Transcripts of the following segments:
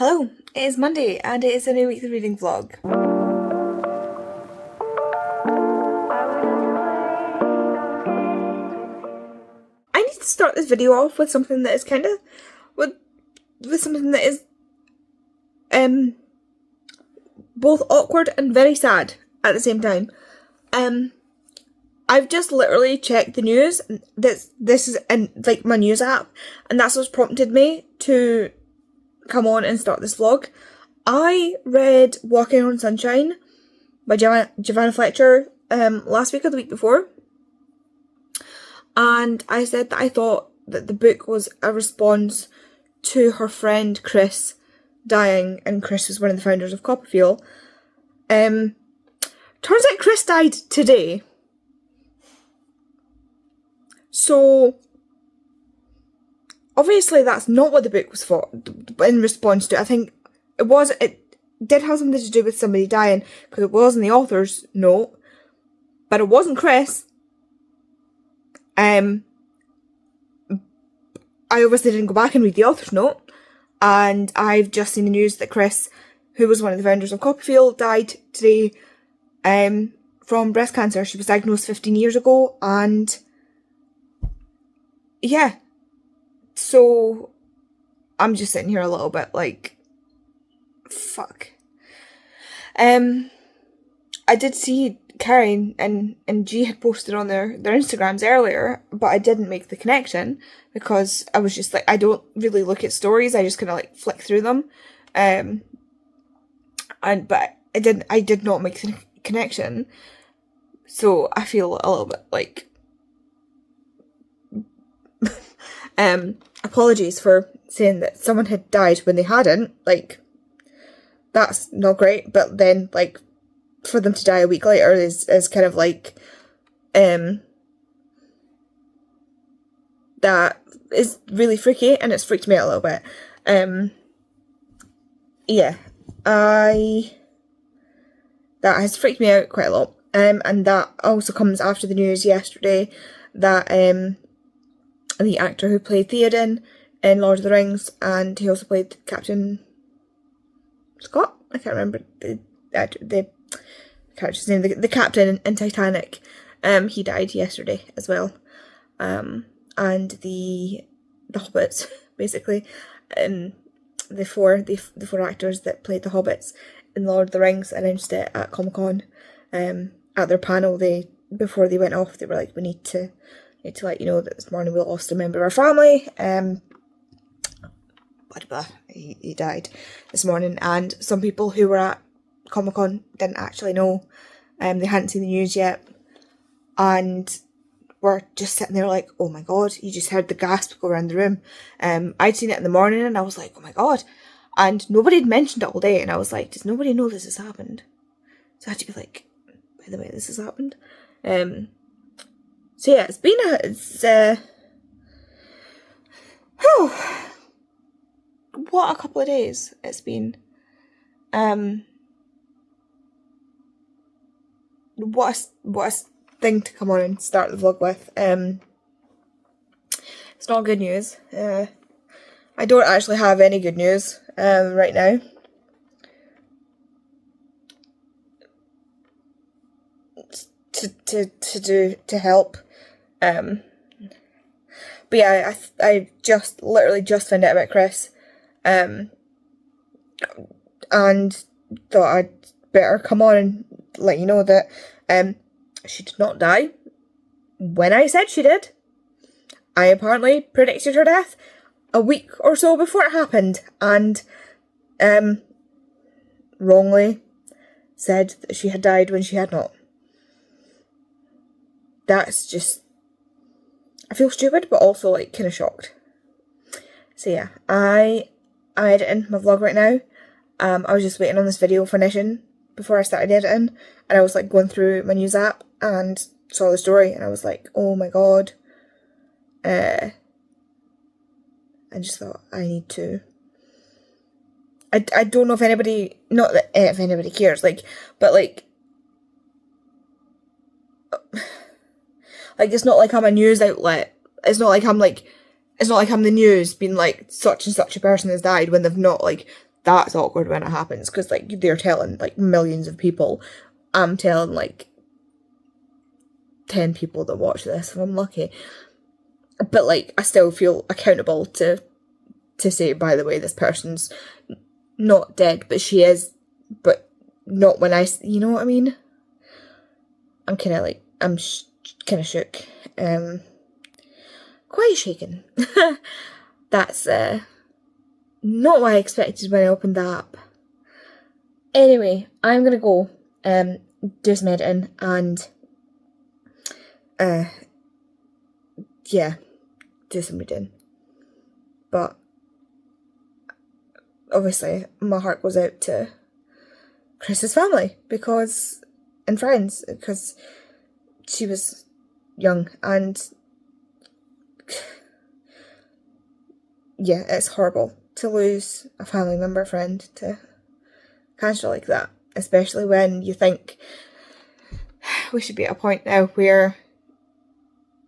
Hello, it is Monday and it is a new weekly reading vlog. I need to start this video off with something that is kind of with something that is both awkward and very sad at the same time. I've just literally checked the news. This is in like my news app, and that's what's prompted me to come on and start this vlog. I read Walking on Sunshine by Giovanna Fletcher last week or the week before, and I said that I thought that the book was a response to her friend Chris dying, and Chris was one of the founders of Copperfield. Turns out Chris died today. So, obviously that's not what the book was for, in response to. I think it did have something to do with somebody dying, because it was in the author's note, but it wasn't Chris. I obviously didn't go back and read the author's note, and I've just seen the news that Chris, who was one of the founders of Copperfield, died today from breast cancer. She was diagnosed 15 years ago, and yeah, so I'm just sitting here a little bit like, fuck. I did see Karen and G had posted on their Instagrams earlier, but I didn't make the connection because I was just like, I don't really look at stories, I just kind of like flick through them. But I did not make the connection, so I feel a little bit like apologies for saying that someone had died when they hadn't. Like, that's not great, but then like for them to die a week later is kind of like that is really freaky, and it's freaked me out a little bit. Yeah, that has freaked me out quite a lot. And that also comes after the news yesterday that the actor who played Theoden in Lord of the Rings, and he also played Captain Scott, I can't remember the character's name, the captain in Titanic, he died yesterday as well. And the Hobbits, basically, the four actors that played the Hobbits in Lord of the Rings announced it at Comic-Con. At their panel, before they went off, they were like, we need to let you know that this morning we lost a member of our family. He died this morning, and some people who were at Comic-Con didn't actually know. They hadn't seen the news yet, and were just sitting there like, oh my god, you just heard the gasp go around the room. I'd seen it in the morning, and I was like, oh my god, and nobody had mentioned it all day, and I was like, does nobody know this has happened? So I had to be like, by the way, this has happened. So yeah, what a couple of days it's been. What a thing to come on and start the vlog with. It's not good news. I don't actually have any good news right now. To help. But yeah, I literally just found out about Chris, and thought I'd better come on and let you know that she did not die when I said she did. I apparently predicted her death a week or so before it happened, and wrongly said that she had died when she had not. That's just, I feel stupid, but also like kind of shocked. So yeah, I'm editing my vlog right now. I was just waiting on this video finishing before I started editing, and I was like going through my news app and saw the story, and I was like, oh my god. I just thought I need to. I don't know if anybody, not that if anybody cares, like, but like it's not like I'm a news outlet. It's not like I'm the news being like, such and such a person has died, when they've not, like, that's awkward when it happens, because, like, they're telling, like, millions of people. I'm telling, like, 10 people that watch this if I'm lucky. But, like, I still feel accountable to say, by the way, this person's not dead, but she is, but not when you know what I mean? I'm kind of, like, I'm kind of shook. Quite shaken. That's, not what I expected when I opened the app. Anyway, I'm gonna go do some editing and yeah, do some reading. But obviously my heart goes out to Chris's family and friends, because she was young, and yeah, it's horrible to lose a family member, friend to cancer like that, especially when you think we should be at a point now where,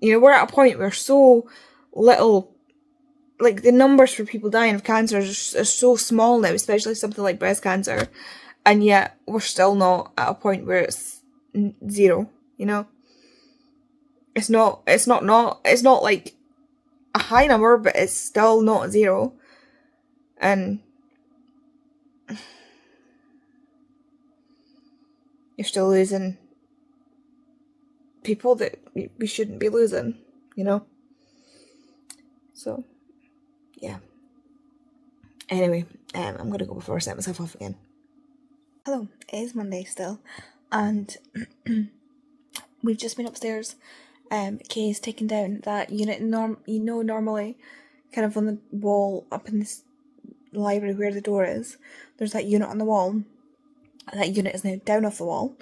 you know, we're at a point where so little, like, the numbers for people dying of cancer are so small now, especially something like breast cancer, and yet we're still not at a point where it's zero, you know? It's not like a high number, but it's still not zero. And you're still losing people that we shouldn't be losing, you know? So, yeah. Anyway, I'm gonna go before I set myself off again. Hello, it is Monday still, and we've just been upstairs. Kay's taken down that unit normally kind of on the wall up in this library where the door is, there's that unit on the wall. That unit is now down off the wall,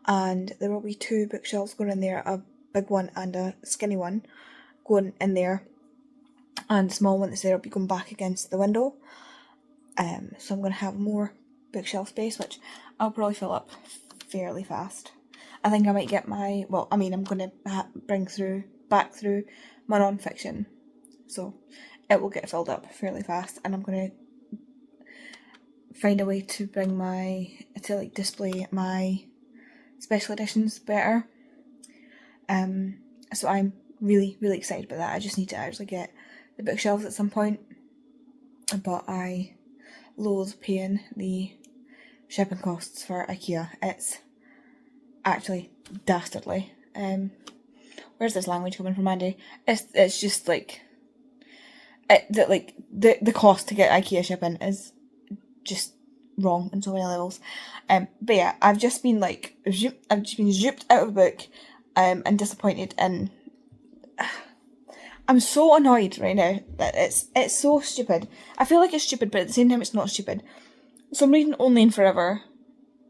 and there will be 2 bookshelves going in there, a big one and a skinny one going in there, and the small one that's there will be going back against the window. So I'm going to have more bookshelf space, which I'll probably fill up fairly fast. I think I might get I'm going to bring back through my non-fiction, so it will get filled up fairly fast, and I'm going to find a way to display my special editions better. So I'm really, really excited about that. I just need to actually get the bookshelves at some point, but I loathe paying the shipping costs for IKEA. It's actually dastardly. Where's this language coming from, Andy? It's just like the cost to get IKEA shipping is just wrong on so many levels. But yeah, I've just been zooped out of a book, and disappointed, and I'm so annoyed right now that it's so stupid. I feel like it's stupid, but at the same time it's not stupid. So I'm reading Only and Forever,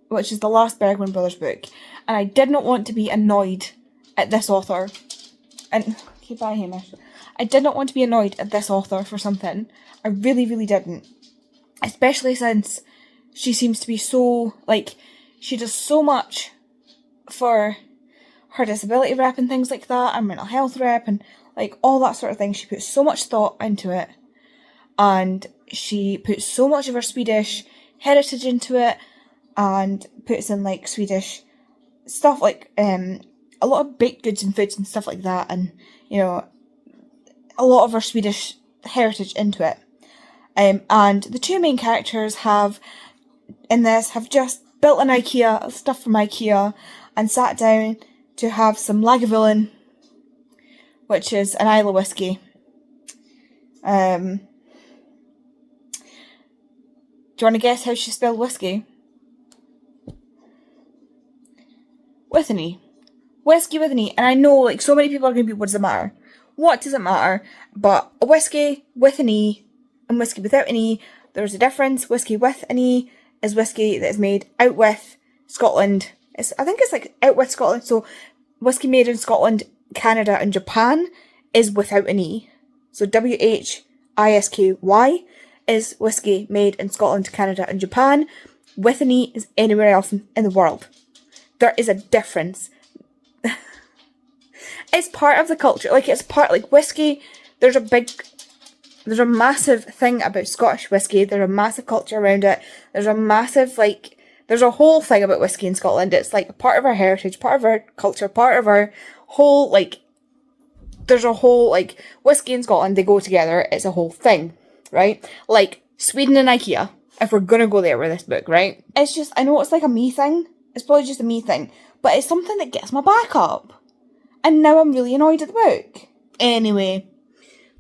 which is the last Bergman Brothers book, and I did not want to be annoyed at this author. And okay, bye Hamish. I did not want to be annoyed at this author for something. I really, really didn't. Especially since she seems to be so, she does so much for her disability rep and things like that, and mental health rep, and, all that sort of thing. She puts so much thought into it, and she puts so much of her Swedish heritage into it, and puts in, Swedish stuff, a lot of baked goods and foods and stuff like that, and, a lot of her Swedish heritage into it. And the 2 main characters have just built an IKEA, stuff from IKEA, and sat down to have some Lagavulin, which is an Isla whiskey. Do you want to guess how she spelled whiskey? With an E. Whiskey with an E. And I know, so many people are going to be, what does it matter? What does it matter? But a whiskey with an E and whiskey without an E, there's a difference. Whiskey with an E is whiskey that is made out with Scotland. I think it's out with Scotland. So whiskey made in Scotland, Canada and Japan is without an E. So WHISKY is whiskey made in Scotland, Canada and Japan. With an E is anywhere else in the world. There is a difference. It's part of the culture. It's part, whiskey, there's a big there's a massive thing about Scottish whiskey. There's a massive culture around it. There's a massive, like, there's a whole thing about whiskey in Scotland. It's like part of our heritage, part of our culture, part of our whole, like, there's a whole, like, whiskey in Scotland, they go together. It's a whole thing, right? Like, Sweden and IKEA, if we're gonna go there with this book, right? It's just, I know it's like a me thing. It's probably just a me thing. But it's something that gets my back up. And now I'm really annoyed at the book. Anyway,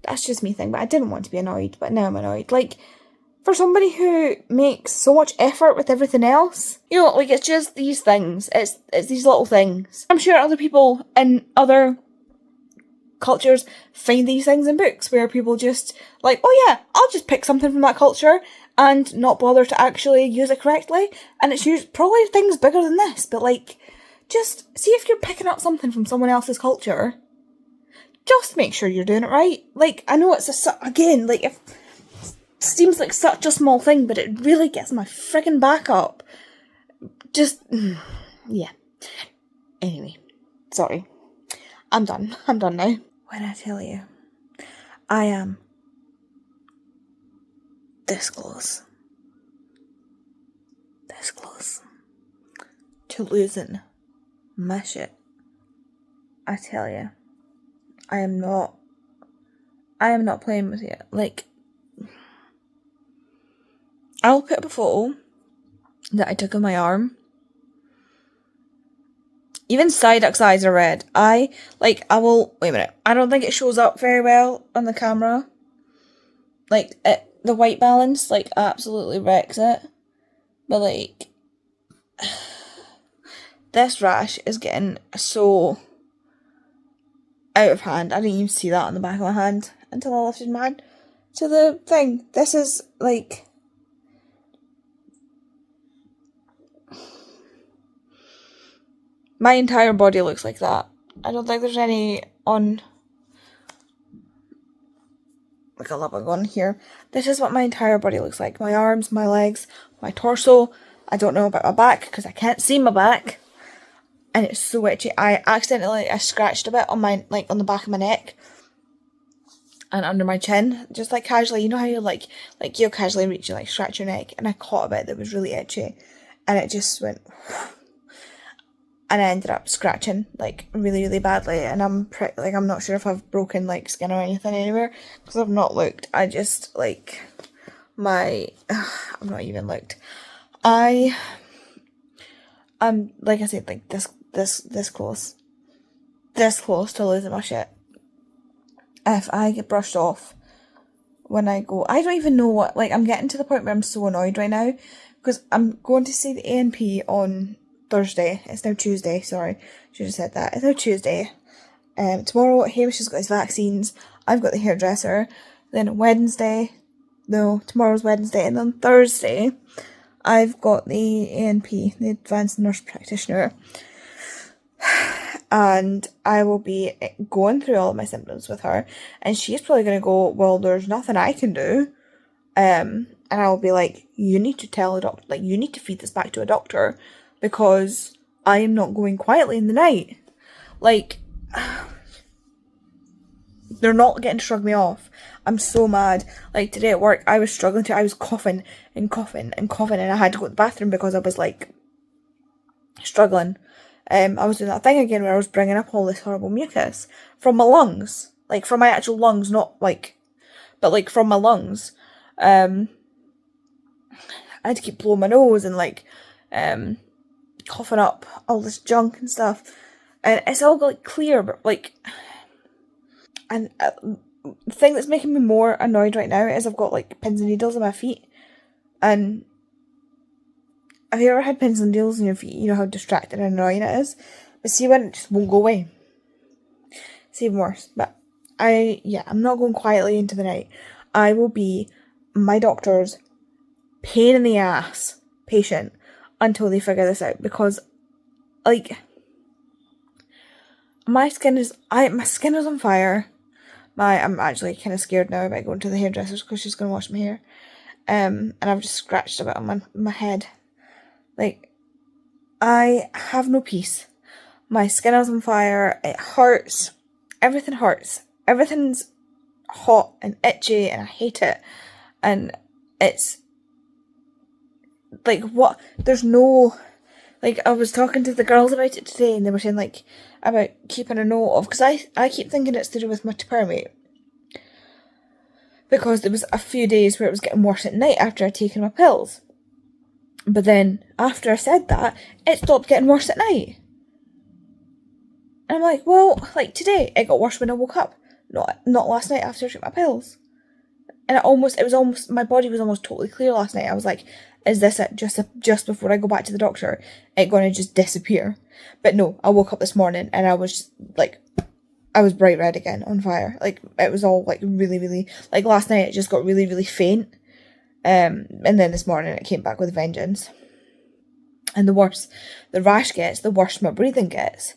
that's just me thing. But I didn't want to be annoyed, but now I'm annoyed. Like, for somebody who makes so much effort with everything else, you know, like, it's just these things. It's these little things. I'm sure other people in other cultures find these things in books where people just like, oh yeah, I'll just pick something from that culture and not bother to actually use it correctly. And it's probably things bigger than this, but like, just see if you're picking up something from someone else's culture. Just make sure you're doing it right. Like, I know it's again, like, it seems like such a small thing, but it really gets my friggin' back up. Just, yeah. Anyway, sorry. I'm done. I'm done now. When I tell you, I am this close to losing my shit. I tell you, I am not playing with it. Like, I'll put up a photo that I took of my arm. Even Psyduck's eyes are red. Wait a minute. I don't think it shows up very well on the camera. Like, the white balance, like, absolutely wrecks it. But, like, this rash is getting so out of hand. I didn't even see that on the back of my hand until I lifted my hand to the thing. This is, like, my entire body looks like that. I don't think there's any on, like, a lot on here. This is what my entire body looks like. My arms, my legs, my torso. I don't know about my back because I can't see my back. And it's so itchy. I scratched a bit on my, like, on the back of my neck and under my chin, just like casually. You know how you like you'll casually reach and like scratch your neck, and I caught a bit that was really itchy, and it just went, and I ended up scratching like really, really badly. And I'm not sure if I've broken like skin or anything anywhere because I've not looked. I just like I've not even looked. I'm like I said, like this close to losing my shit. If I get brushed off when I go, I don't even know what, like, I'm getting to the point where I'm so annoyed right now because I'm going to see the A&P on Thursday. It's now Tuesday, sorry, should have said that. It's now Tuesday. Tomorrow Hamish has got his vaccines, I've got the hairdresser, then tomorrow's Wednesday, and then Thursday I've got the A&P, the Advanced Nurse Practitioner, and I will be going through all of my symptoms with her, and she's probably going to go, well, there's nothing I can do, and I'll be like, you need to tell a doctor, like, you need to feed this back to a doctor, because I am not going quietly in the night. Like, they're not getting to shrug me off. I'm so mad. Like, today at work, I was coughing and coughing and coughing, and I had to go to the bathroom because I was, like, struggling. I was doing that thing again where I was bringing up all this horrible mucus from my lungs. Like, from my actual lungs, not, like, but, like, from my lungs. I had to keep blowing my nose and, like, coughing up all this junk and stuff. And it's all, like, clear, but, like, and the thing that's making me more annoyed right now is I've got, like, pins and needles in my feet. And have you ever had pins and needles in your feet? You know how distracting and annoying it is. But see when it just won't go away. It's even worse. But I'm not going quietly into the night. I will be my doctor's pain in the ass patient until they figure this out. Because, like, my skin is on fire. I'm actually kind of scared now about going to the hairdresser's because she's going to wash my hair. And I've just scratched a bit on my head. Like, I have no peace. My skin is on fire. It hurts. Everything hurts. Everything's hot and itchy and I hate it. And it's like, what, there's no, like, I was talking to the girls about it today and they were saying like about keeping a note of, because I keep thinking it's to do with my temperament, because there was a few days where it was getting worse at night after I'd taken my pills, but then after I said that, it stopped getting worse at night. And I'm like, well, like today it got worse when I woke up, not last night after I took my pills. And it was almost, my body was almost totally clear last night. I was like, is this it, just before I go back to the doctor, it gonna just disappear? But no, I woke up this morning and I was just, like, I was bright red again, on fire. Like, it was all like really, really, like last night it just got really, really faint. And then this morning it came back with a vengeance. And the worse the rash gets, the worse my breathing gets.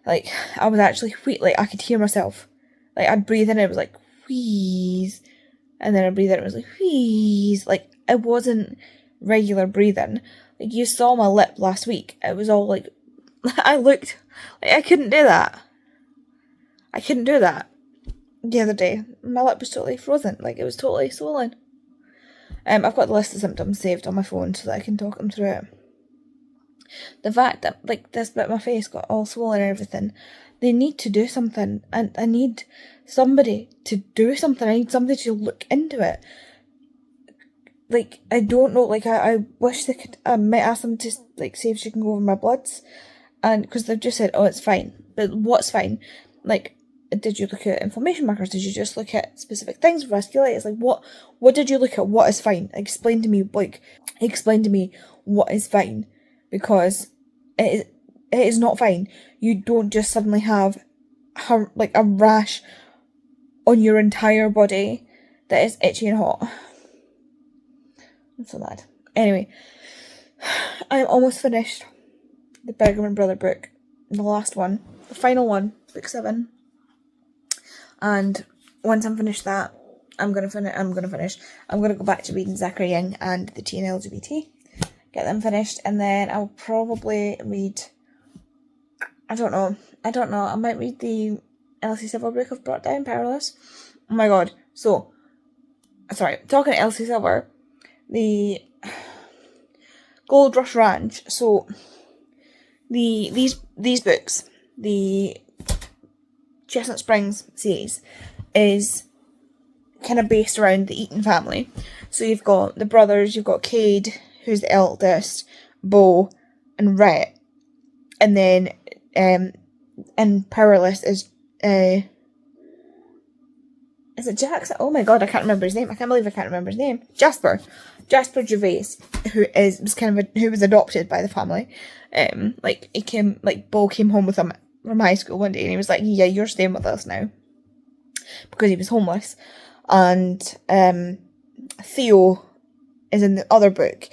Like, I was actually like, I could hear myself. Like, I'd breathe in and it was like, wheeze. And then I'd breathe in and it was like, wheeze. Like, it wasn't regular breathing. Like, you saw my lip last week. It was all like, I looked, like, I couldn't do that. I couldn't do that the other day. My lip was totally frozen. Like, it was totally swollen. I've got the list of symptoms saved on my phone so that I can talk them through it. The fact that, like, this bit of my face got all swollen and everything, they need to do something. And I need somebody to do something. I need somebody to look into it. Like, I don't know, like, I wish they could, I might ask them to, like, see if she can go over my bloods. And, because they've just said, oh, it's fine. But what's fine? Like, did you look at inflammation markers? Did you just look at specific things, vasculitis? Like, what did you look at? What is fine? Explain to me what is fine. Because it is not fine. You don't just suddenly have, like, a rash on your entire body that is itchy and hot. I'm so mad. Anyway, I'm almost finished the Bergman Brother book. The last one. The final one. Book 7. And once I'm finished that, I'm gonna go back to reading Zachary Young and the Teen LGBT. Get them finished, and then I'll probably read, I don't know, I might read the Elsie Silver book of Brought Down Powerless. Oh my god. So, sorry, talking to Elsie Silver, the Gold Rush Ranch, so these books, the Chestnut Springs series, is kind of based around the Eaton family. So you've got the brothers, you've got Cade, who's the eldest, Bo, and Rhett. And then, and Powerless is it Jackson? Oh my god, I can't remember his name. I can't believe I can't remember his name. Jasper Gervais, who was adopted by the family. Bo came home with him from high school one day and he was like, yeah, you're staying with us now. Because he was homeless. And, Theo is in the other book.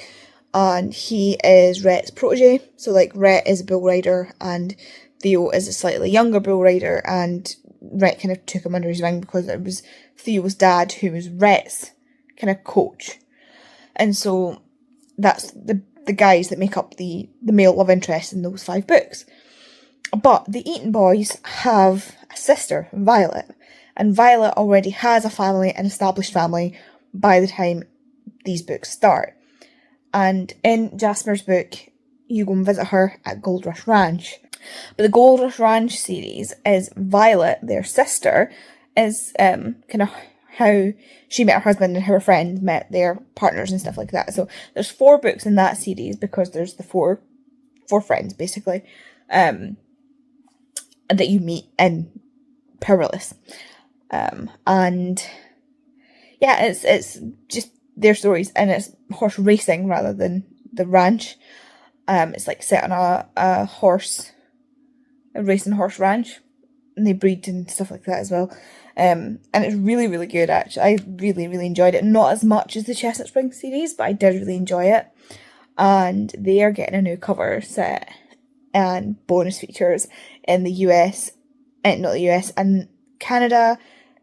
And he is Rhett's protege. So, like, Rhett is a bull rider and Theo is a slightly younger bull rider, and Rhett kind of took him under his wing because it was Theo's dad who was Rhett's kind of coach. And so that's the guys that make up the male love interest in those 5 books. But the Eaton boys have a sister, Violet. And Violet already has a family, an established family, by the time these books start. And in Jasper's book, you go and visit her at Gold Rush Ranch. But the Gold Rush Ranch series is Violet, their sister, is kind of how she met her husband and how her friend met their partners and stuff like that. So there's 4 books in that series because there's the four friends, basically, that you meet in Powerless. And yeah, it's just their stories, and it's horse racing rather than the ranch. It's like set on a racing horse ranch, and they breed and stuff like that as well. And it's really, really good, actually. I really, really enjoyed it. Not as much as the Chestnut Springs series, but I did really enjoy it. And they are getting a new cover set and bonus features in the US, not the US, and Canada,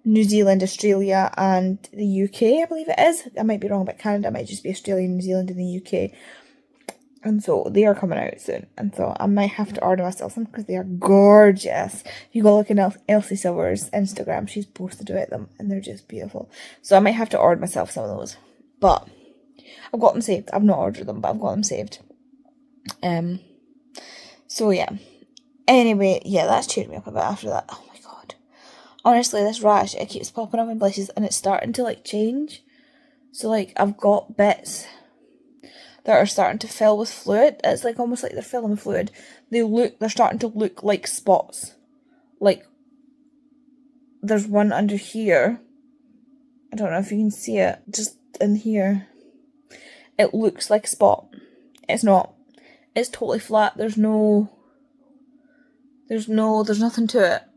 New Zealand, Australia, and the UK, I believe it is. I might be wrong about Canada. It might just be Australia, New Zealand, and the UK. And so they are coming out soon. And so I might have to order myself some because they are gorgeous. If you go look at Elsie Silver's Instagram, she's posted about them and they're just beautiful. So I might have to order myself some of those. But I've got them saved. I've not ordered them, but I've got them saved. So yeah. Anyway, yeah, that's cheered me up a bit after that. Oh my god. Honestly, this rash, it keeps popping up in places and it's starting to like change. So like I've got bits that are starting to fill with fluid. It's like almost like they're filling with fluid. They're starting to look like spots. Like there's one under here. I don't know if you can see it. Just in here. It looks like a spot. It's not. It's totally flat. There's nothing to it.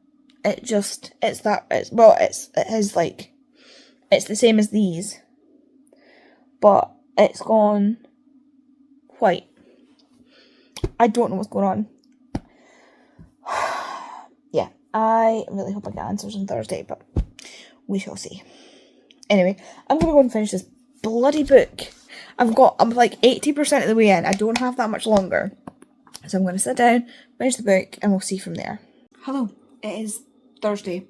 It is the same as these. But it's gone white. I don't know what's going on. Yeah, I really hope I get answers on Thursday, but we shall see. Anyway, I'm gonna go and finish this bloody book. I'm like 80% of the way in. I don't have that much longer. So I'm gonna sit down, finish the book, and we'll see from there. Hello, it is Thursday,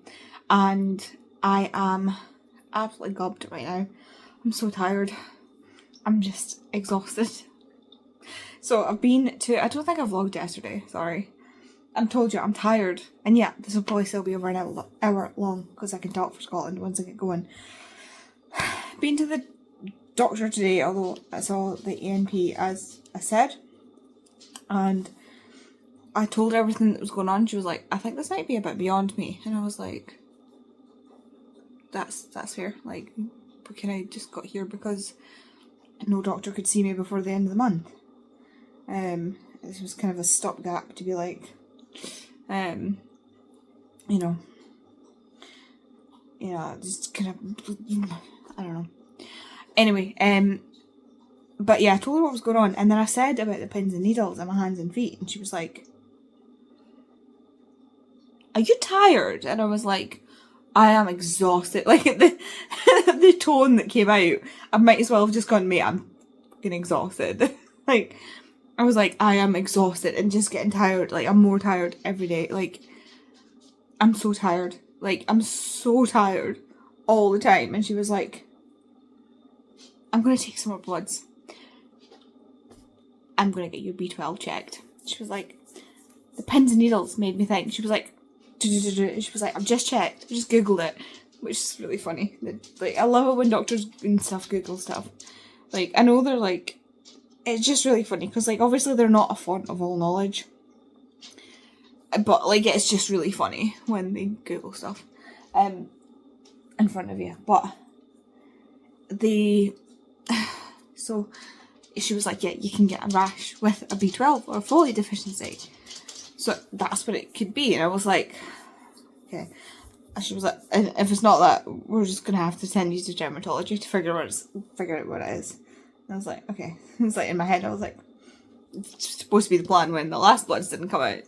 and I am absolutely gubbed right now. I'm so tired. I'm just exhausted. So I don't think I vlogged yesterday, sorry. I told you I'm tired. And yeah, this will probably still be over an hour long because I can talk for Scotland once I get going. Been to the doctor today, although I saw the ENP as I said. And I told her everything that was going on. She was like, I think this might be a bit beyond me. And I was like, that's fair. Like, can I just got here because no doctor could see me before the end of the month. This was kind of a stopgap to be like, just kind of, I don't know. Anyway, but yeah, I told her what was going on, and then I said about the pins and needles in my hands and feet, and she was like, are you tired? And I was like, I am exhausted. Like, the tone that came out, I might as well have just gone, mate, I'm fucking exhausted. Like, I was like, I am exhausted and just getting tired. Like, I'm more tired every day. Like, I'm so tired. Like, I'm so tired all the time. And she was like, I'm going to take some more bloods. I'm going to get your B12 checked. She was like, the pins and needles made me think. She was like, I've just checked. I just Googled it. Which is really funny. Like, I love it when doctors and stuff Google stuff. Like, I know they're like, it's just really funny because, like, obviously they're not a font of all knowledge. But, like, it's just really funny when they Google stuff in front of you. But so she was like, yeah, you can get a rash with a B12 or a folate deficiency. So that's what it could be. And I was like, okay. And she was like, and if it's not that, we're just going to have to send you to dermatology to figure out what it is. And I was like, okay. It was like in my head, I was like, it's supposed to be the plan when the last bloods didn't come out.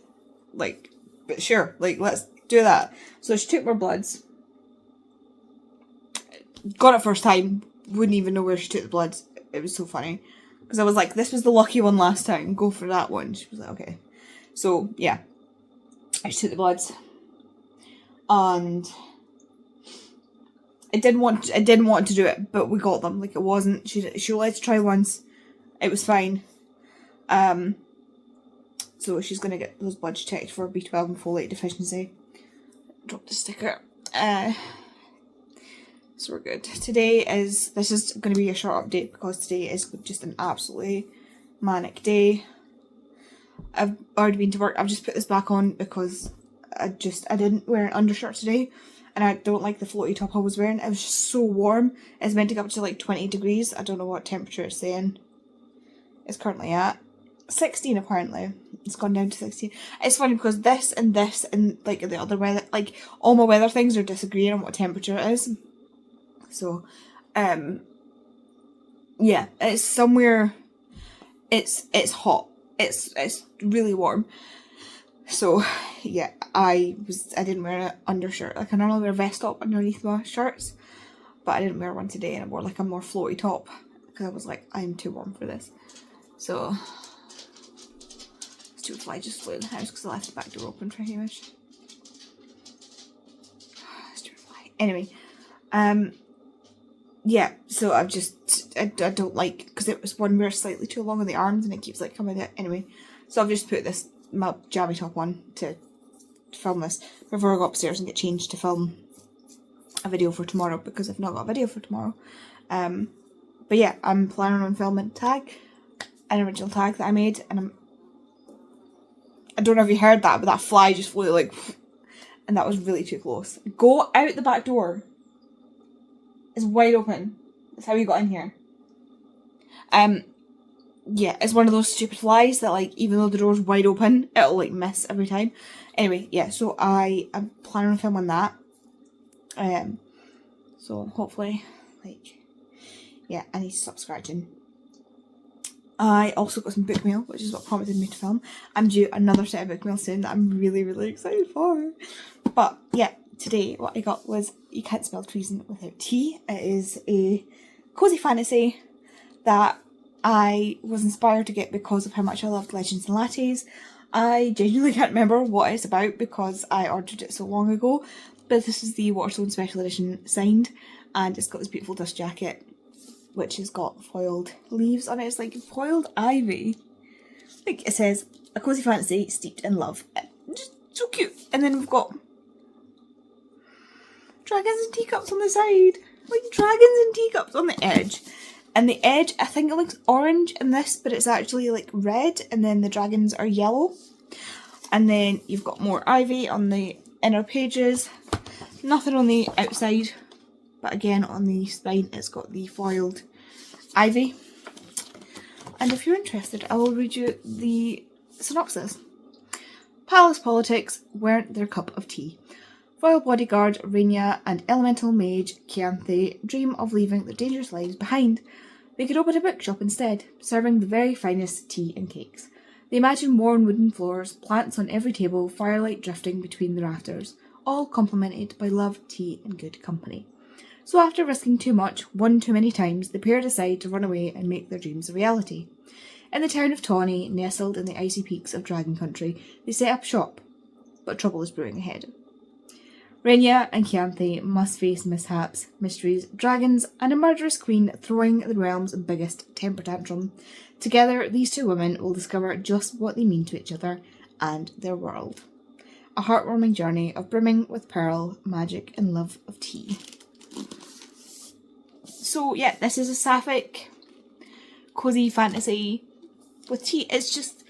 Like, but sure, like, let's do that. So she took more bloods. Got it first time. Wouldn't even know where she took the bloods. It was so funny. Because I was like, this was the lucky one last time. Go for that one. She was like, okay. So, yeah. I took the bloods. And I didn't want to do it, but we got them. Like, it wasn't, she let us try once. It was fine. So she's gonna get those bloods checked for B12 and folate deficiency. Drop the sticker. So we're good. This is gonna be a short update because today is just an absolutely manic day. I've already been to work. I've just put this back on because I didn't wear an undershirt today, and I don't like the floaty top I was wearing. It was just so warm. It's meant to go up to like 20 degrees. I don't know what temperature it's saying. It's currently at 16 apparently. It's gone down to 16. It's funny because this and like the other weather, like all my weather things are disagreeing on what temperature it is. So, yeah, it's somewhere. It's hot. It's really warm. So, yeah, I didn't wear an undershirt. Like, I normally wear a vest top underneath my shirts, but I didn't wear one today, and I wore like a more floaty top because I was like, I'm too warm for this. So, stupid fly just flew in the house because I left the back door open for Hamish. Stupid fly. Anyway, yeah, so I don't like, because it was one where slightly too long on the arms and it keeps like coming out. Anyway, so I've just put my jammy top on to film this before I go upstairs and get changed to film a video for tomorrow, because I've not got a video for tomorrow. But yeah, I'm planning on filming an original tag that I made, and I don't know if you heard that, but that fly just flew like, and that was really too close. Go out the back door. It's wide open. That's how you got in here. Yeah, it's one of those stupid flies that, like, even though the door's wide open, it'll like miss every time. Anyway, yeah, so I'm planning on filming that. So hopefully, like, yeah, I need to stop scratching. I also got some book mail, which is what prompted me to film. I'm due another set of book mail soon that I'm really, really excited for. But yeah, today what I got was You Can't Spell Treason Without Tea. It is a cozy fantasy that I was inspired to get because of how much I loved Legends and Lattes. I genuinely can't remember what it's about because I ordered it so long ago, but this is the Waterstone Special Edition signed, and it's got this beautiful dust jacket which has got foiled leaves on it. It's like foiled ivy. Like, it says, a cozy fantasy steeped in love. Just so cute. And then we've got dragons and teacups on the side. Like dragons and teacups on the edge. And the edge, I think it looks orange in this, but it's actually like red, and then the dragons are yellow. And then you've got more ivy on the inner pages. Nothing on the outside, but again on the spine it's got the foiled ivy. And if you're interested, I will read you the synopsis. Palace politics weren't their cup of tea. Royal bodyguard Rhaenyra and elemental mage Chianthe dream of leaving their dangerous lives behind. They could open a bookshop instead, serving the very finest tea and cakes. They imagine worn wooden floors, plants on every table, firelight drifting between the rafters, all complemented by love, tea and good company. So after risking too much, one too many times, the pair decide to run away and make their dreams a reality. In the town of Tawny, nestled in the icy peaks of Dragon Country, they set up shop, but trouble is brewing ahead. Rhaenyra and Chianthe must face mishaps, mysteries, dragons, and a murderous queen throwing the realm's biggest temper tantrum. Together, these two women will discover just what they mean to each other and their world. A heartwarming journey of brimming with peril, magic, and love of tea. So yeah, this is a sapphic, cozy fantasy with tea. It's just,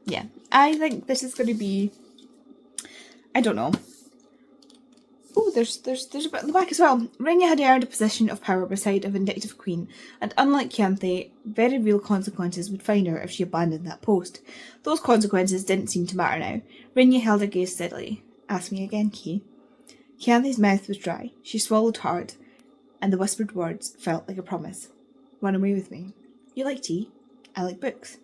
yeah, I think this is going to be, I don't know. Oh, there's a bit at the back as well. Rhaenyra had earned a position of power beside a vindictive queen, and unlike Chianthe, very real consequences would find her if she abandoned that post. Those consequences didn't seem to matter now. Rhaenyra held her gaze steadily. Ask me again, Key. Chianthe's mouth was dry. She swallowed hard, and the whispered words felt like a promise. Run away with me. You like tea? I like books.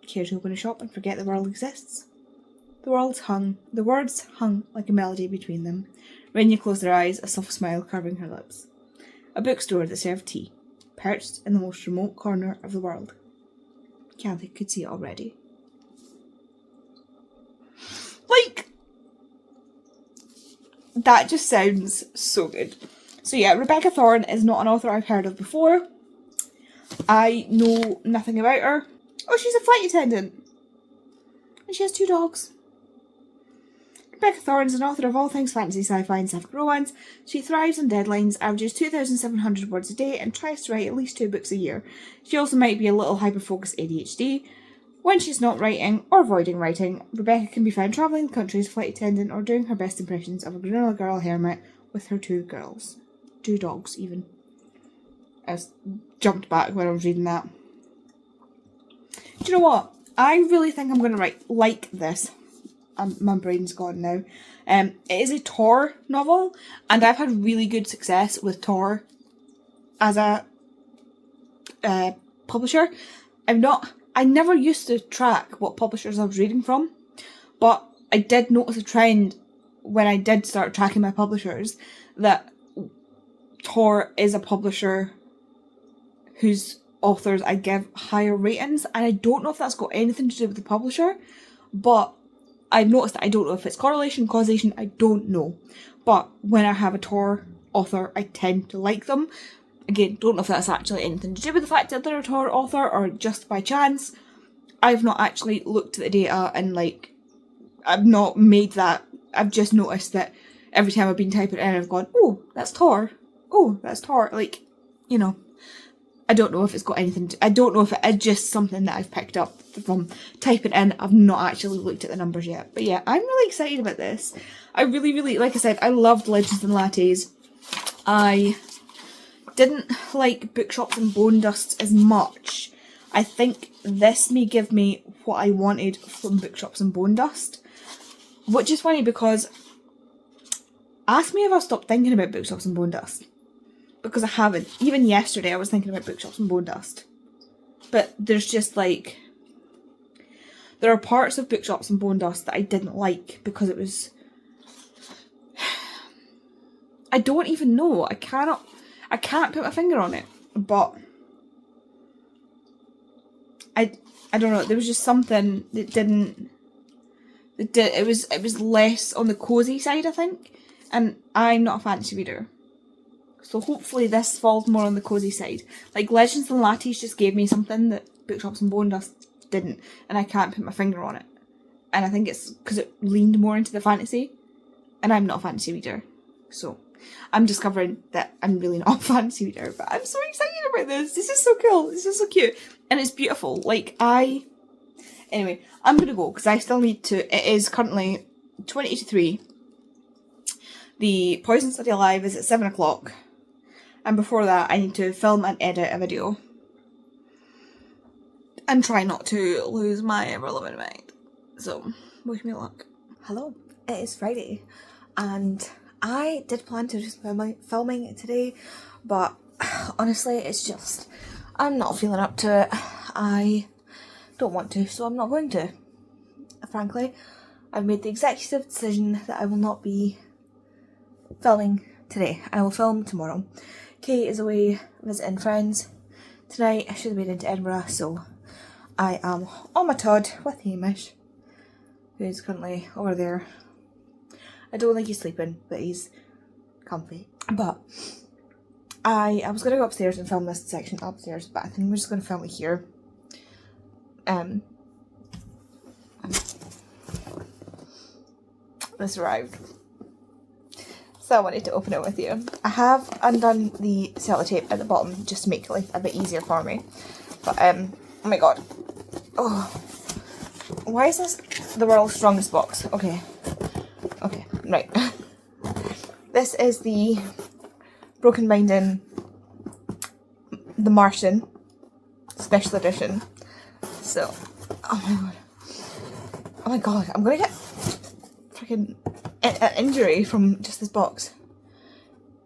Care to open a shop and forget the world exists? The words hung like a melody between them. Rhaenyra closed her eyes, a soft smile curving her lips. A bookstore that served tea, perched in the most remote corner of the world. Chianthe could see it already. Like, that just sounds so good. So yeah, Rebecca Thorne is not an author I've heard of before. I know nothing about her. Oh, she's a flight attendant. And she has 2 dogs. Rebecca Thorne is an author of all things fantasy, sci-fi and sapphic romance. She thrives on deadlines, averages 2,700 words a day, and tries to write at least 2 books a year. She also might be a little hyper-focused ADHD. When she's not writing or avoiding writing, Rebecca can be found travelling the country as a flight attendant or doing her best impressions of a granola girl hermit with her 2 girls. 2 dogs, even. I jumped back when I was reading that. Do you know what? I really think I'm going to write like this. My brain's gone now. It is a Tor novel, and I've had really good success with Tor as a publisher. I never used to track what publishers I was reading from, but I did notice a trend when I did start tracking my publishers that Tor is a publisher whose authors I give higher ratings, and I don't know if that's got anything to do with the publisher, but I've noticed that I don't know if it's correlation, causation, I don't know. But when I have a Tor author, I tend to like them. Again, don't know if that's actually anything to do with the fact that they're a Tor author or just by chance. I've not actually looked at the data and like, I've not made that. I've just noticed that every time I've been typing it in, I've gone, oh, that's Tor. Oh, that's Tor. Like, you know, I don't know if it's got anything to, I don't know if it is just something that I've picked up from typing in. I've not actually looked at the numbers yet. But yeah, I'm really excited about this. I really, like I said, I loved Legends and Lattes. I didn't like Bookshops and Bone Dust as much. I think this may give me what I wanted from Bookshops and Bone Dust. Which is funny because, ask me if I've stopped thinking about Bookshops and Bone Dust. Because I haven't. Even yesterday I was thinking about Bookshops and Bone Dust. But there's just like, there are parts of Bookshops and Bone Dust that I didn't like because it was, I don't even know. I can't put my finger on it. But I don't know. There was just something that didn't. It was less on the cozy side, I think. And I'm not a fantasy reader, so hopefully this falls more on the cozy side. Like Legends and Lattes just gave me something that Bookshops and Bone Dust didn't, and I can't put my finger on it. And I think it's because it leaned more into the fantasy, and I'm not a fantasy reader, so I'm discovering that I'm really not a fantasy reader. But I'm so excited about this. This is so cool. This is so cute, and it's beautiful. Like anyway, I'm gonna go because I still need to. It is currently 20 to 3. The Poison Study Live is at 7 o'clock. And before that, I need to film and edit a video. And try not to lose my relevant mind. So, wish me luck. Hello, it is Friday. And I did plan to just filming today. But honestly, it's just, I'm not feeling up to it. I don't want to, so I'm not going to. Frankly, I've made the executive decision that I will not be filming today. I will film tomorrow. Kate is away visiting friends tonight. I should have been into Edinburgh, so I am on my Todd with Hamish, who is currently over there. I don't think he's sleeping, but he's comfy. But I was going to go upstairs and film this section upstairs, but I think we're just going to film it here. This arrived. So I wanted to open it with you. I have undone the sellotape at the bottom just to make life a bit easier for me. But, oh my god. Oh. Why is this the world's strongest box? Okay. Okay, right. This is the Broken Binding, the Martian special edition. So, oh my god. Oh my god, I'm gonna get freaking an injury from just this box.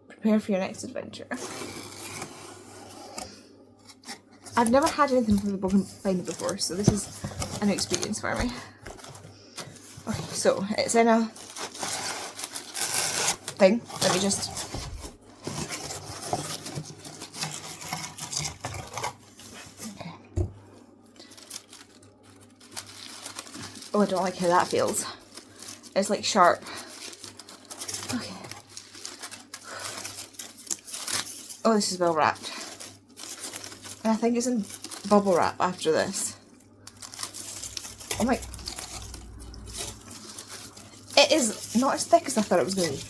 Prepare for your next adventure. I've never had anything from the Broken Binding before, so this is an experience for me. Okay, so it's in a thing. Let me just. Okay. Oh, I don't like how that feels. It's like sharp. Okay. Oh, this is well wrapped. And I think it's in bubble wrap after this. Oh my. It is not as thick as I thought it was going to be.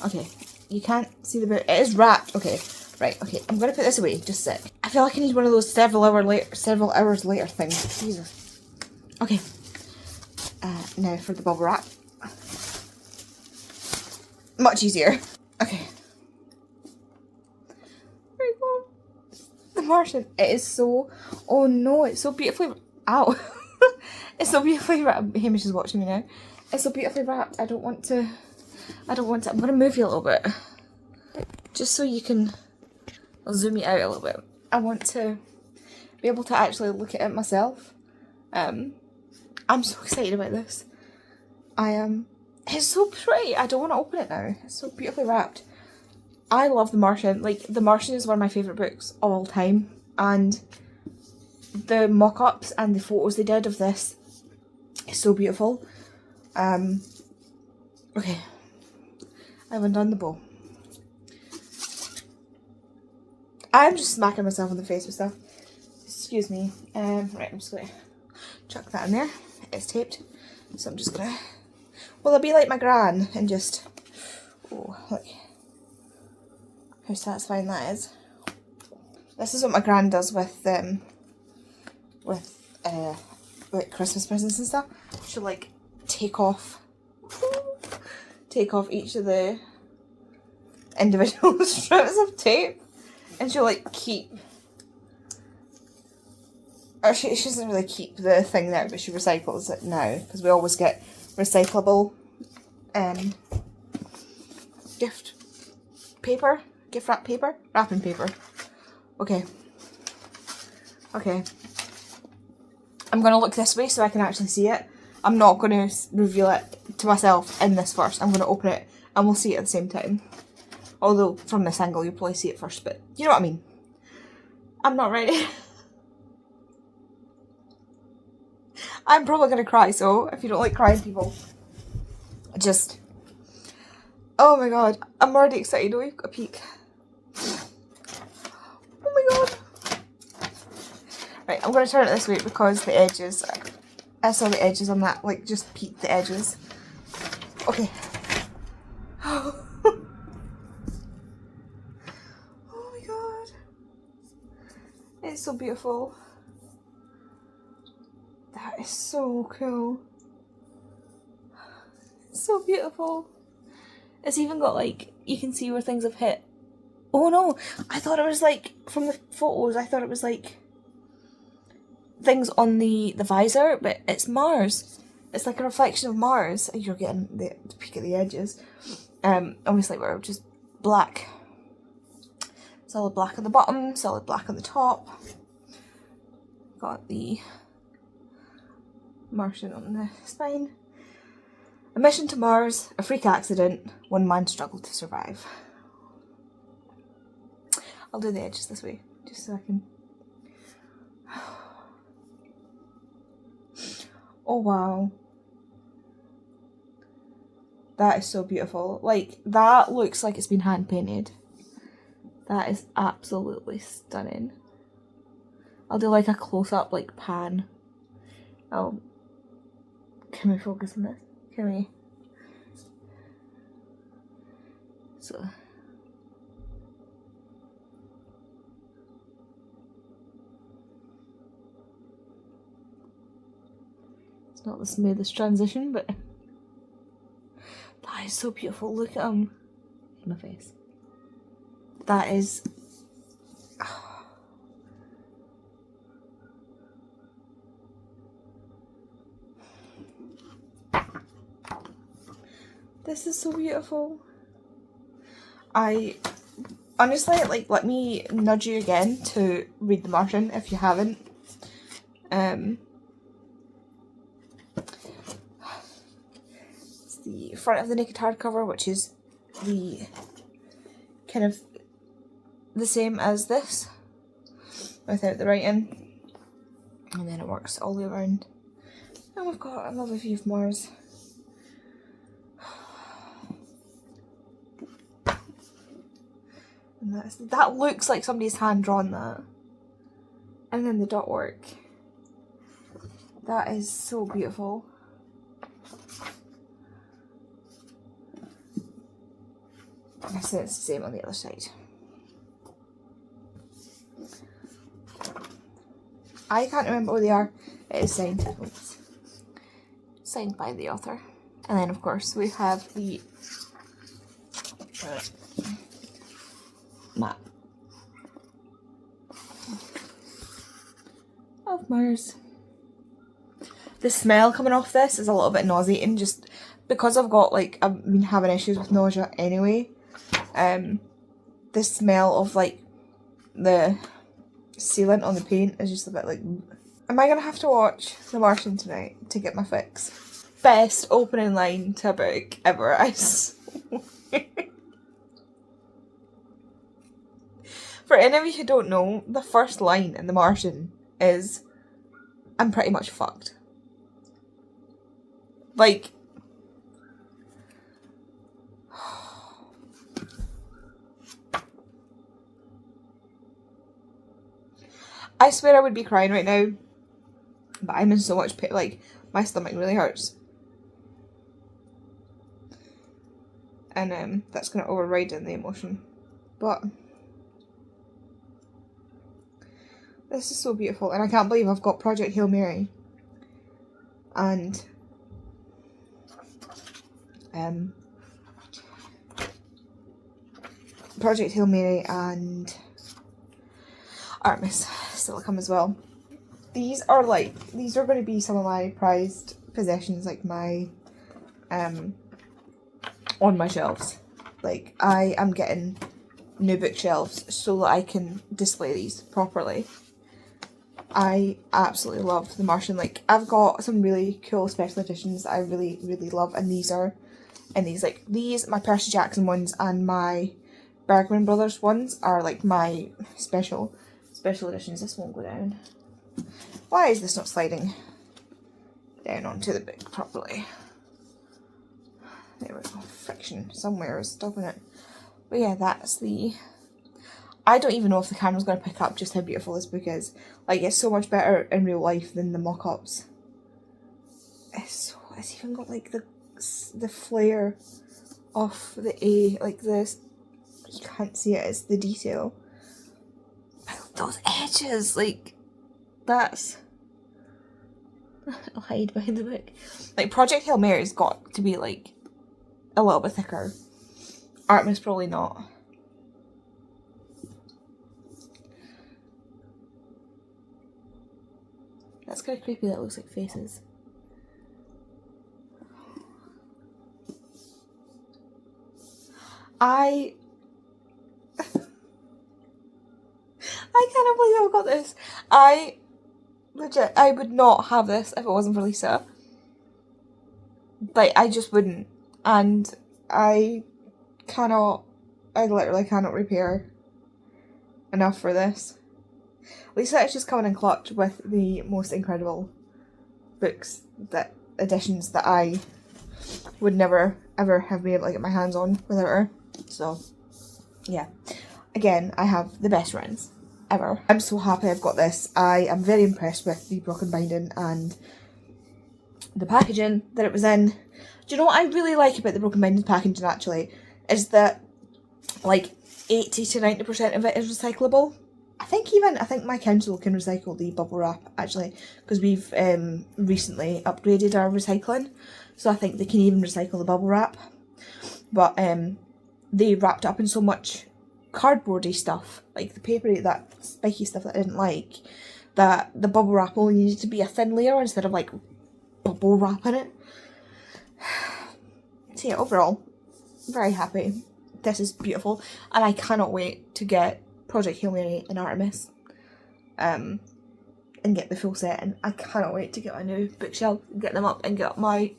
Okay. You can't see the bit. It is wrapped. Okay. Right. Okay. I'm going to put this away. Just sit. I feel like I need one of those several hours later things. Jesus. Okay. Now for the bubble wrap. Much easier. Okay. There you go. The Martian. It is so. Oh no! It's so beautifully. Ow! It's so beautifully wrapped. Hamish is watching me now. It's so beautifully wrapped. I don't want to. I'm gonna move you a little bit, just so you can. I'll zoom you out a little bit. I want to be able to actually look at it myself. I'm so excited about this. I am. It's so pretty. I don't want to open it now. It's so beautifully wrapped. I love The Martian. Like, The Martian is one of my favourite books of all time. and the mock-ups and the photos they did of this is so beautiful. Okay, I haven't done the bow. I'm just smacking myself in the face with stuff. Excuse me. Right, I'm just gonna chuck that in there. It's taped, so I'm just gonna. Well, I'll be like my gran and just. Oh, look how satisfying that is. This is what my gran does with like Christmas presents and stuff. She'll like take off each of the individual strips of tape, and she'll like keep, or she doesn't really keep the thing there, but she recycles it now, because we always get recyclable gift wrapping paper. Okay, I'm gonna look this way so I can actually see it. I'm not gonna reveal it to myself in this first. I'm gonna open it and we'll see it at the same time. Although from this angle you'll probably see it first, but you know what I mean. I'm not ready. I'm probably gonna cry, so if you don't like crying people, just... Oh my god, I'm already excited. We've got a peek. Oh my god. Right, I'm gonna turn it this way because the edges, I saw the edges on that, like just peeked the edges. Okay. Oh my god. It's so beautiful. That is so cool. It's so beautiful. It's even got like, you can see where things have hit. Oh no, I thought it was like, from the photos, I thought it was like things on the visor, but it's Mars. It's like a reflection of Mars. You're getting the peek at the edges. Obviously we're just black. Solid black on the bottom, solid black on the top. Got the Martian on the spine. A mission to Mars, a freak accident, one man struggled to survive. I'll do the edges this way, just so I can... Oh wow. That is so beautiful. Like, that looks like it's been hand painted. That is absolutely stunning. I'll do like a close-up, like, pan. Oh. Can we focus on this? Can we? So. It's not the smoothest transition, but that is so beautiful. Look at in my face. That is... This is so beautiful. I honestly, like, let me nudge you again to read The Martian if you haven't. It's the front of the naked hardcover, which is the kind of the same as this, without the writing. And then it works all the way around. And we've got another view of Mars. And that looks like somebody's hand drawn that. And then the dot work. That is so beautiful. I said it's the same on the other side. I can't remember what they are. It is signed. Oops. Signed by the author. And then of course we have the map of Mars. The smell coming off this is a little bit nauseating, just because I've been having issues with nausea anyway. The smell of like the sealant on the paint is just a bit like... Am I gonna have to watch The Martian tonight to get my fix? Best opening line to a book ever, I swear. For any of you who don't know, the first line in The Martian is, "I'm pretty much fucked." Like, I swear I would be crying right now, but I'm in so much pain, like, my stomach really hurts. And that's going to override in the emotion. But this is so beautiful, and I can't believe I've got Project Hail Mary and Project Hail Mary and Artemis still come as well. These are going to be some of my prized possessions, like my on my shelves. Like, I am getting new bookshelves so that I can display these properly. I absolutely love The Martian. Like, I've got some really cool special editions that I really, really love, and these are in these. Like, these, my Percy Jackson ones and my Bergman Brothers ones are like my special editions. This won't go down. Why is this not sliding down onto the book properly? There we go. Friction somewhere is stopping it. But yeah, that's the... I don't even know if the camera's going to pick up just how beautiful this book is. Like, it's so much better in real life than the mock-ups. It's even got like the flare of the A, like this. You can't see it, it's the detail. But those edges, like, that's... I'll hide behind the book. Like, Project Hail Mary's got to be like a little bit thicker. Artemis probably not. That's kind of creepy, that looks like faces. I cannot believe I've got this. I would not have this if it wasn't for Lisa. Like, I just wouldn't. And I literally cannot repair enough for this. Lisa is just coming in clutch with the most incredible editions that I would never ever have been able to get my hands on without her. So, yeah. Again, I have the best friends ever. I'm so happy I've got this. I am very impressed with the broken binding and the packaging that it was in. Do you know what I really like about the broken binding packaging, actually? Is that, like, 80 to 90% of it is recyclable. I think my council can recycle the bubble wrap, actually, because we've recently upgraded our recycling, so I think they can even recycle the bubble wrap. But they wrapped up in so much cardboardy stuff, like the papery, that spiky stuff that I didn't like, that the bubble wrap only needed to be a thin layer instead of like bubble wrapping it. So yeah, overall, very happy. This is beautiful, and I cannot wait to get Project Hail Mary and Artemis and get the full set, and I cannot wait to get my new bookshelf, get them up and get up my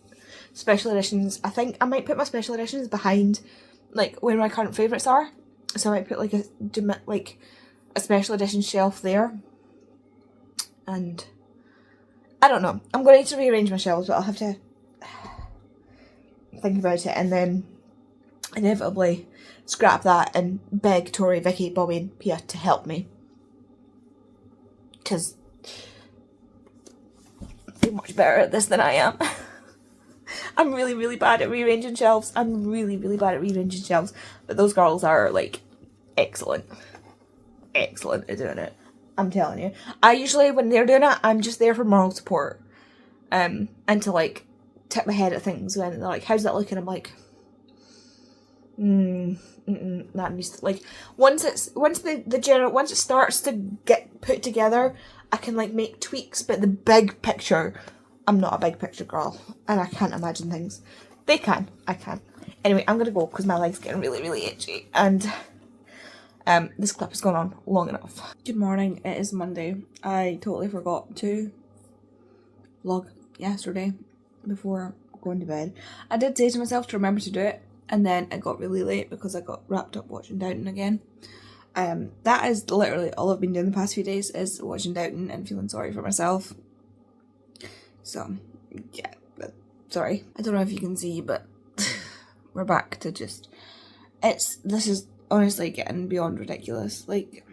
special editions. I think I might put my special editions behind like where my current favourites are, so I might put like a special edition shelf there, and I don't know, I'm going to need to rearrange my shelves, but I'll have to think about it and then inevitably scrap that and beg Tori, Vicky, Bobby and Pia to help me, because they're much better at this than I am. I'm really, really bad at rearranging shelves. But those girls are, like, excellent. Excellent at doing it. I'm telling you. I usually, when they're doing it, I'm just there for moral support. And to, like, tip my head at things when they're like, how's that looking? I'm like, that needs to, like, once it starts to get put together, I can, like, make tweaks, but the big picture, I'm not a big picture girl, and I can't imagine things. They can, I can't. Anyway, I'm gonna go because my leg's getting really, really itchy, and this clip has gone on long enough. Good morning, it is Monday. I totally forgot to vlog yesterday before going to bed. I did say to myself to remember to do it, and then it got really late because I got wrapped up watching Downton again. That is literally all I've been doing the past few days, is watching Downton and feeling sorry for myself. So, yeah, but sorry. I don't know if you can see, but we're back to just... This is honestly getting beyond ridiculous. Like,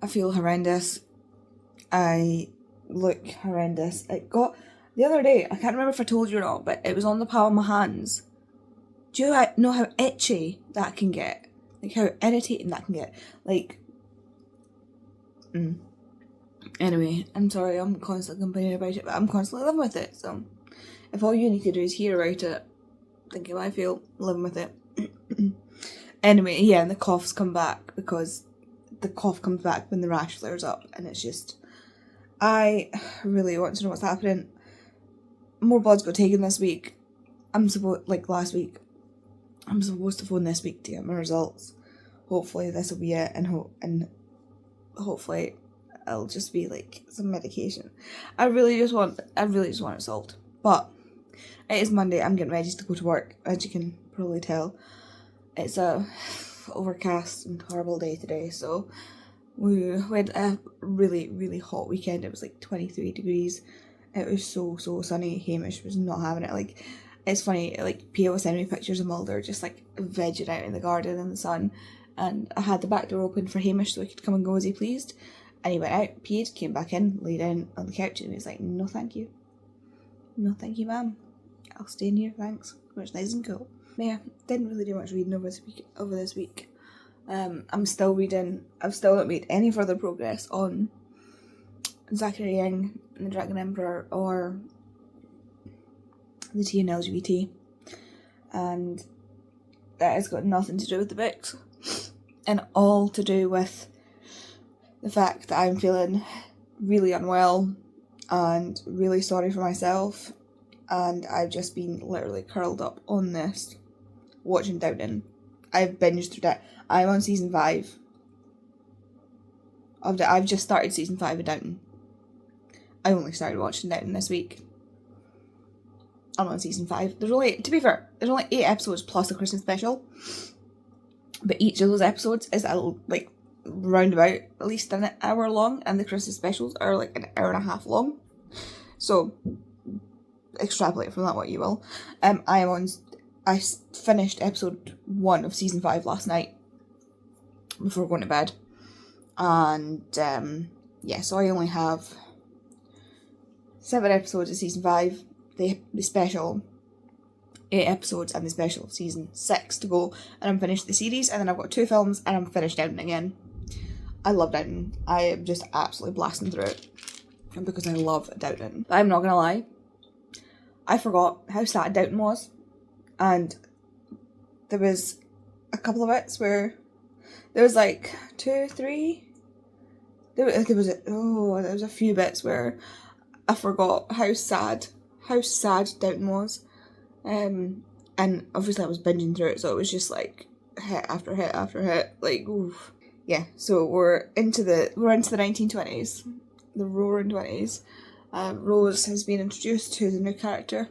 I feel horrendous. I look horrendous. It got... The other day, I can't remember if I told you or not, but it was on the palm of my hands. Do you know how itchy that can get? Like, how irritating that can get? Like, Anyway, I'm sorry, I'm constantly complaining about it, but I'm constantly living with it, so if all you need to do is hear about it, think how I feel, living with it. Anyway, yeah, and the coughs come back, because the cough comes back when the rash flares up, and it's just... I really want to know what's happening. More blood's got taken this week. Last week. I'm supposed to phone this week to get my results. Hopefully this will be it, and hopefully it'll just be like some medication. I really just want it solved. But it is Monday. I'm getting ready to go to work, as you can probably tell. It's a overcast and horrible day today, so we had a really, really hot weekend. It was like 23 degrees. It was so sunny. Hamish was not having it. Like, it's funny, like, Pia was sending me pictures of Mulder just like vegging out in the garden in the sun, and I had the back door open for Hamish so he could come and go as he pleased, and he went out, peed, came back in, lay down on the couch, and he was like, no thank you, ma'am, I'll stay in here, thanks, it's nice and cool. But yeah, didn't really do much reading over this week. I'm still reading. I've still not made any further progress on Zachary Young and the Dragon Emperor or the Tea and LGBT, and that has got nothing to do with the books, and all to do with the fact that I'm feeling really unwell and really sorry for myself, and I've just been literally curled up on this watching Downton. I've binged through that. I'm on season 5 of I've just started season 5 of Downton. I only started watching Downton this week. I'm on season 5. There's only 8 episodes plus a Christmas special, but each of those episodes is like round about at least an hour long, and the Christmas specials are like an hour and a half long. So extrapolate from that what you will. I finished episode 1 of season 5 last night before going to bed, and yeah, so I only have 7 episodes of season 5, the special 8 episodes, and the special of season 6 to go, and I'm finished the series, and then I've got 2 films, and I'm finished Downton again. I love Downton. I am just absolutely blasting through it because I love Downton. But I'm not gonna lie, I forgot how sad Downton was, and there was a couple of bits where there was like 2, 3. There was a few bits where I forgot how sad Downton was, and obviously I was binging through it, so it was just like hit after hit after hit, like oof. Yeah, so we're into the 1920s, the roaring 20s. Rose has been introduced to the new character,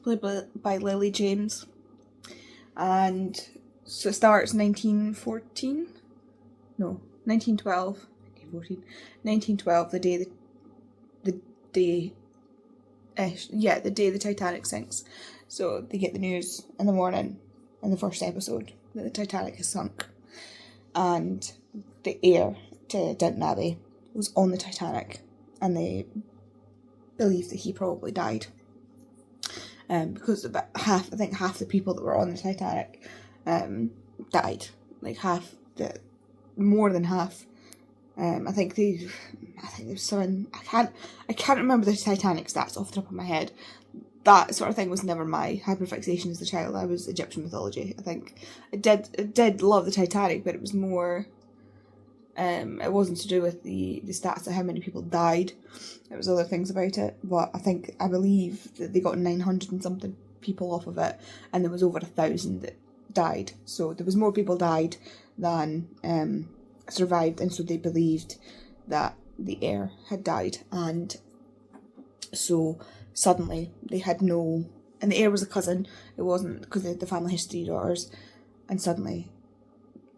played by Lily James, and so it starts 1912, the day the Titanic sinks. So they get the news in the morning in the first episode that the Titanic has sunk, and the heir to Downton Abbey was on the Titanic, and they believe that he probably died, because about half the people that were on the Titanic died, like more than half. I think there's something, I can't remember the Titanic stats off the top of my head. That sort of thing was never my hyperfixation as a child. I was Egyptian mythology. I think I did love the Titanic, but it was more, it wasn't to do with the stats of how many people died. It was other things about it. But I believe that they got 900 and something people off of it, and there was over 1,000 that died. So there was more people died than survived, and so they believed that the heir had died, and so suddenly they had no, and the heir was a cousin. It wasn't, because they had the family history daughters, and suddenly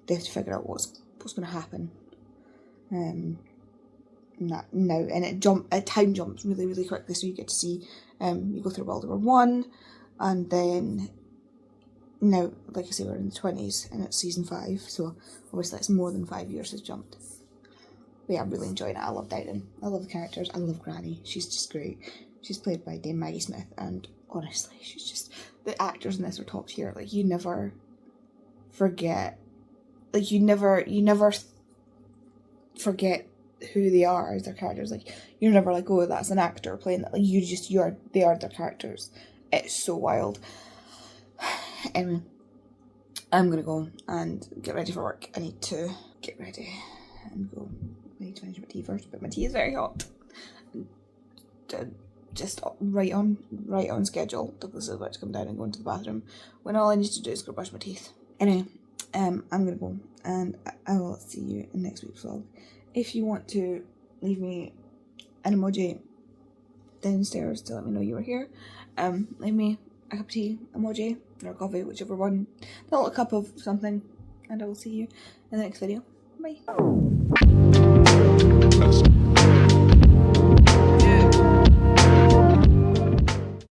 they have to figure out what's going to happen. Now, and time jumps really, really quickly, so you get to see, you go through World War One, and then, now, like I say, we're in the 20s, and it's season 5, so obviously it's more than 5 years has jumped. But yeah, I'm really enjoying it. I love Dowden. I love the characters. I love Granny. She's just great. She's played by Dame Maggie Smith, and honestly, she's just, the actors in this are top tier. Like, you never forget, like, you never forget who they are as their characters. Like, you're never like, oh, that's an actor playing that. Like, they are their characters. It's so wild. Anyway, I'm gonna go and get ready for work. I need to get ready and go. I need to finish my tea first, but my tea is very hot. Just right on schedule. Douglas is about to come down and go into the bathroom when all I need to do is go brush my teeth. Anyway, I'm gonna go, and I will see you in next week's vlog. If you want to leave me an emoji downstairs to let me know you were here, leave me a cup of tea emoji or coffee, whichever one, a little cup of something, and I will see you in the next video. Bye.